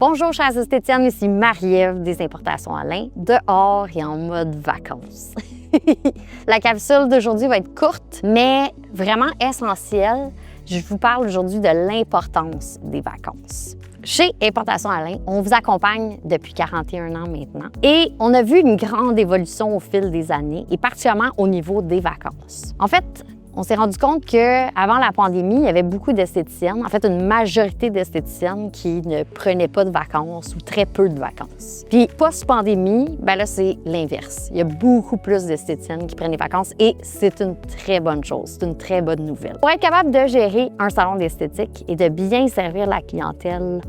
Bonjour chers esthétiennes, ici Marie-Ève des Importations Alain, dehors et en mode vacances. La capsule d'aujourd'hui va être courte, mais vraiment essentielle. Je vous parle aujourd'hui de l'importance des vacances. Chez Importations Alain, on vous accompagne depuis 41 ans maintenant et on a vu une grande évolution au fil des années et particulièrement au niveau des vacances. En fait, on s'est rendu compte qu'avant la pandémie, il y avait beaucoup d'esthéticiennes, en fait une majorité d'esthéticiennes qui ne prenaient pas de vacances ou très peu de vacances. Puis post-pandémie, ben là c'est l'inverse. Il y a beaucoup plus d'esthéticiennes qui prennent des vacances et c'est une très bonne chose, c'est une très bonne nouvelle. Pour être capable de gérer un salon d'esthétique et de bien servir la clientèle,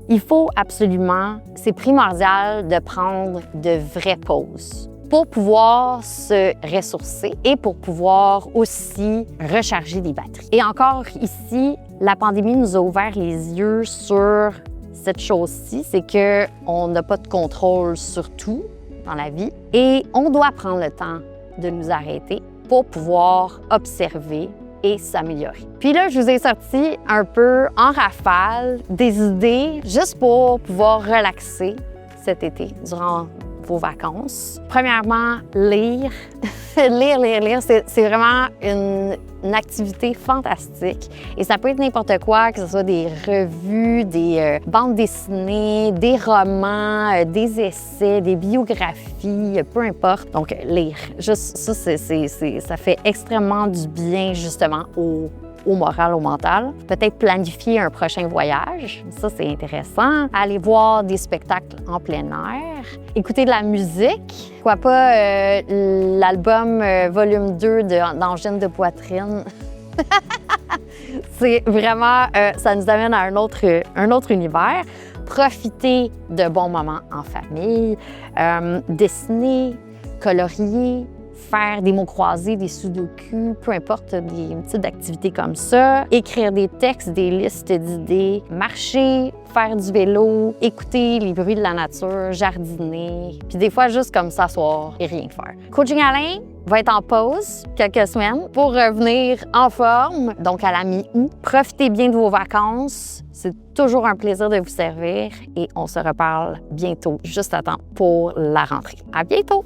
il faut absolument, c'est primordial de prendre de vraies pauses pour pouvoir se ressourcer et pour pouvoir aussi recharger des batteries. Et encore ici, la pandémie nous a ouvert les yeux sur cette chose-ci, c'est qu'on n'a pas de contrôle sur tout dans la vie et on doit prendre le temps de nous arrêter pour pouvoir observer et s'améliorer. Puis là, je vous ai sorti un peu en rafale des idées juste pour pouvoir relaxer cet été durant vos vacances. Premièrement, lire. lire, c'est vraiment une activité fantastique. Et ça peut être n'importe quoi, que ce soit des revues, des bandes dessinées, des romans, des essais, des biographies, peu importe. Donc, lire. Juste ça, ça fait extrêmement du bien, justement, au moral, au mental. Peut-être planifier un prochain voyage, ça c'est intéressant. Aller voir des spectacles en plein air, écouter de la musique. Pourquoi pas l'album volume 2 d'Angine de poitrine. C'est vraiment, ça nous amène à un autre univers. Profiter de bons moments en famille, dessiner, colorier, faire des mots croisés, des sudoku, peu importe, des types d'activités comme ça, écrire des textes, des listes d'idées, marcher, faire du vélo, écouter les bruits de la nature, jardiner, puis des fois juste comme s'asseoir et rien faire. Coaching Alain va être en pause quelques semaines pour revenir en forme, donc à la mi-août. Profitez bien de vos vacances. C'est toujours un plaisir de vous servir et on se reparle bientôt, juste à temps pour la rentrée. À bientôt!